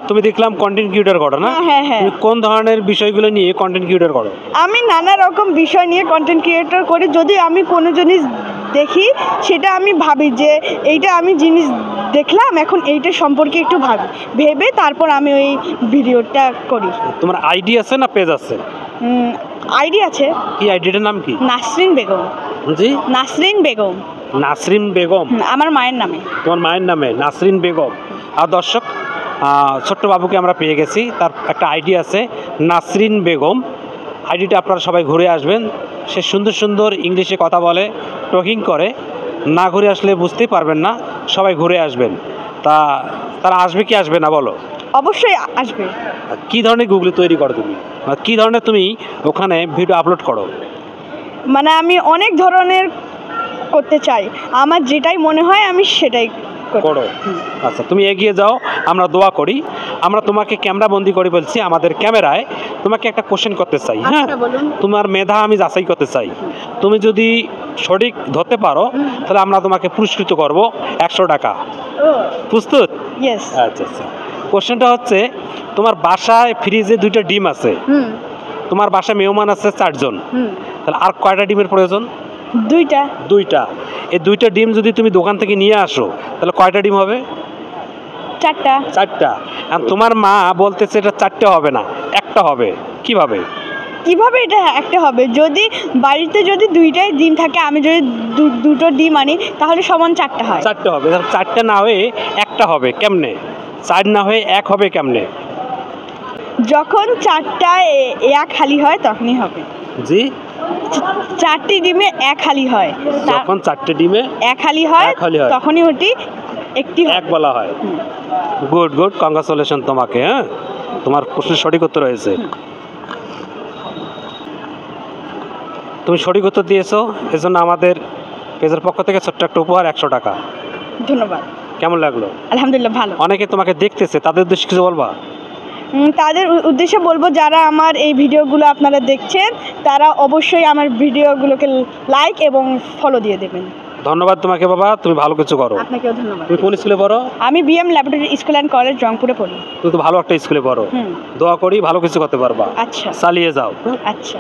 তুমি দেখলাম content creator করো না? হ্যাঁ হ্যাঁ। তুমি কোন ধরনের বিষয়গুলো নিয়ে কন্টেন্ট ক্রিয়েটর করো? আমি নানা রকম বিষয় নিয়ে কন্টেন্ট ক্রিয়েটর করি। যদি আমি কোনো জিনিস দেখি সেটা আমি ভাবি যে এইটা আমি জিনিস দেখলাম, এখন এইটা সম্পর্কে একটু ভেবে তারপর আমি ওই ভিডিওটা করি। তোমার আইডি আছে না পেজ আছে? আইডি আছে। কি আইডিটার নাম কি? নাসরিন বেগম। জি, নাসরিন বেগম। নাসরিন বেগম আমার মায়ের নামে। তোমার মায়ের নামে নাসরিন বেগম। আর দর্শক, ছোট্ট বাবুকে আমরা পেয়ে গেছি, তার একটা আইডি আছে নাসরিন বেগম। আইডিটা আপনারা সবাই ঘুরে আসবেন। সে সুন্দর সুন্দর ইংলিশে কথা বলে, টকিং করে। না ঘুরে আসলে বুঝতেই পারবেন না। সবাই ঘুরে আসবেন। তারা আসবে কি আসবে না বলো? অবশ্যই আসবে। কী ধরনের গুগলি তৈরি করো তুমি? কী ধরনের তুমি ওখানে ভিডিও আপলোড করো? মানে আমি অনেক ধরনের করতে চাই, আমার যেটাই মনে হয় আমি সেটাই করো। আচ্ছা, তুমি এগিয়ে যাও, আমরা দোয়া করি। আমরা তোমাকে ক্যামেরা বন্দি করে বলছি আমাদের ক্যামেরায়। তোমাকে একটা কোশ্চেন করতে চাই। হ্যাঁ, তোমার মেধা আমি যাচাই করতে চাই। তুমি যদি সঠিক ধরতে পারো তাহলে আমরা তোমাকে পুরস্কৃত করব 100 টাকা। প্রস্তুত? ইয়েস। আচ্ছা আচ্ছা। কোশ্চেনটা হচ্ছে, তোমার বাসায় ফ্রিজে 2টা ডিম আছে, তোমার বাসায় মেহমান আছে 4 জন, তাহলে আর কয়টা ডিমের প্রয়োজন? 2টা। 2টা। এই 2টা ডিম যদি তুমি দোকান থেকে নিয়ে আসো তাহলে কয়টা ডিম হবে? 4টা। 4টা। আর তোমার মা বলতেছে এটা 4টা হবে না, একটা হবে। কিভাবে এটা একটা হবে? যদি বাড়িতে যদি 2টাই ডিম থাকে, আমি যদি 2টো ডিম আনি তাহলে সমান 4টা হয়। 4টা হবে। 4টা না হয়ে একটা হবে কেমনে? 4 না হয়ে 1 হবে কেমনে? যখন 4টা এক হালি হয় তখনই হবে। জি, 4টি ডিমে এক হালি হয়। যখন 4টে ডিমে এক হালি হয় তখনই ওটি একটি এক বলা হয়। গুড গুড, কংগ্রাচুলেশন তোমাকে। হ্যাঁ, তোমার প্রশ্নের সঠিক উত্তর হয়েছে। তুমি সঠিক উত্তর দিয়েছো, এজন্য আমাদের পেজের পক্ষ থেকে ছোট্ট একটা উপহার 100 টাকা। ধন্যবাদ। কেমন লাগলো? আলহামদুলিল্লাহ, ভালো। অনেকে তোমাকে দেখতেছে, তাদের উদ্দেশ্যে কিছু বলবা? তাদের উদ্দেশ্যে বলবো, যারা আমার এই ভিডিওগুলো আপনারা দেখছেন তারা অবশ্যই আমার ভিডিওগুলোকে লাইক এবং ফলো দিয়ে দেবেন। ধন্যবাদ তোমাকে বাবা, তুমি ভালো কিছু করো। আপনাকেও ধন্যবাদ। তুমি কোন স্কুলে পড়ো? আমি BM laboratory school and college, রংপুরে পড়ি। তুমি তো ভালো একটা স্কুলে পড়ো। দোয়া করি ভালো কিছু করতে পারবা। আচ্ছা, চালিয়ে যাও। আচ্ছা।